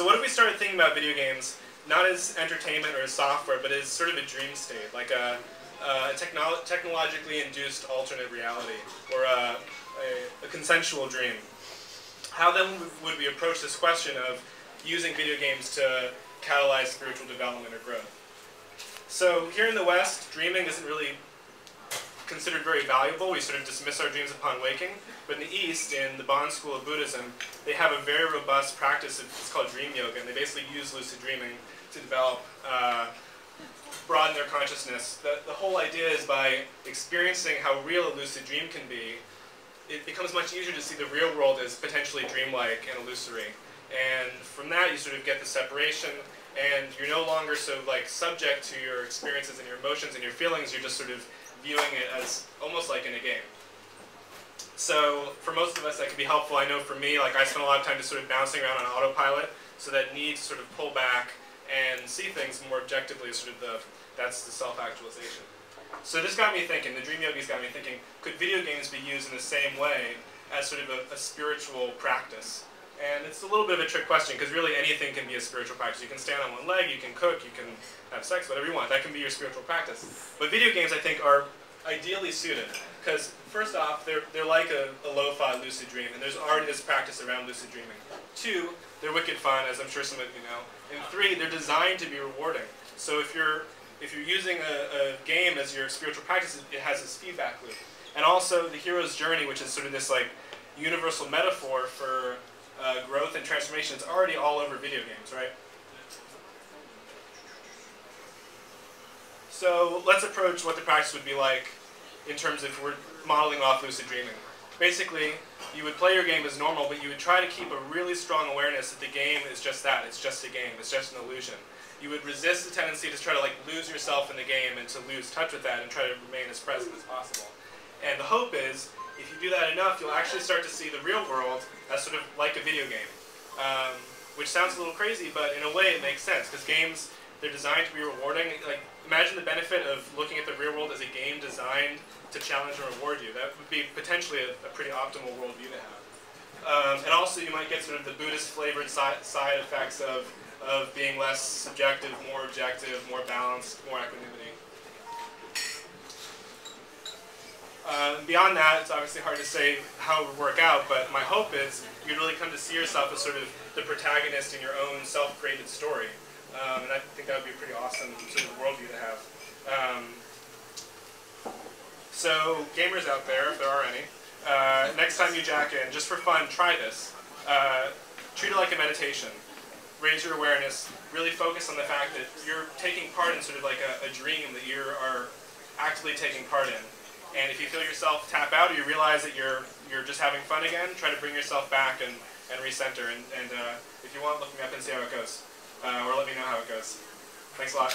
So what if we started thinking about video games not as entertainment or as software, but as sort of a dream state, like a technologically induced alternate reality, or a consensual dream? How then would we approach this question of using video games to catalyze spiritual development or growth? So here in the West, dreaming isn't really considered very valuable. We sort of dismiss our dreams upon waking. But in the East, in the Bon School of Buddhism, they have a very robust practice. It's called dream yoga, and they basically use lucid dreaming to develop, broaden their consciousness. The whole idea is by experiencing how real a lucid dream can be, it becomes much easier to see the real world as potentially dreamlike and illusory. And from that, you sort of get the separation, and you're no longer so subject to your experiences and your emotions and your feelings. You're just sort of viewing it as almost like in a game. So for most of us, that can be helpful. I know for me, I spend a lot of time just sort of bouncing around on autopilot, so that need to sort of pull back and see things more objectively is sort of that's the self-actualization. So this got me thinking, the dream yogis got me thinking, could video games be used in the same way as sort of a spiritual practice? And it's a little bit of a trick question, because really anything can be a spiritual practice. You can stand on one leg, you can cook, you can have sex, whatever you want. That can be your spiritual practice. But video games, I think, are ideally suited, because first off, they're like a lo-fi lucid dream, and there's already this practice around lucid dreaming. 2, they're wicked fun, as I'm sure some of you know. And 3, they're designed to be rewarding. So if you're using a game as your spiritual practice, it has this feedback loop. And also the hero's journey, which is sort of this universal metaphor for growth and transformation, is already all over video games, right? So let's approach what the practice would be like in terms of we're modeling off lucid dreaming. Basically, you would play your game as normal, but you would try to keep a really strong awareness that the game is just that. It's just a game. It's just an illusion. You would resist the tendency to try to lose yourself in the game and to lose touch with that and try to remain as present as possible. And the hope is, if you do that enough, you'll actually start to see the real world as sort of like a video game. Which sounds a little crazy, but in a way it makes sense, because games, they're designed to be rewarding. Imagine the benefit of looking at the real world as a game designed to challenge and reward you. That would be potentially a pretty optimal worldview to have. And also you might get sort of the Buddhist flavored side effects of being less subjective, more objective, more balanced, more equanimity. Beyond that, it's obviously hard to say how it would work out, but my hope is you'd really come to see yourself as sort of the protagonist in your own self-created story. And I think that would be a pretty awesome sort of worldview to have. So gamers out there, if there are any, next time you jack in, just for fun, try this. Treat it like a meditation. Raise your awareness. Really focus on the fact that you're taking part in sort of like a dream that you are actively taking part in. And if you feel yourself tap out, or you realize that you're just having fun again, try to bring yourself back and recenter. And if you want, look me up and see how it goes. Or let me know how it goes. Thanks a lot.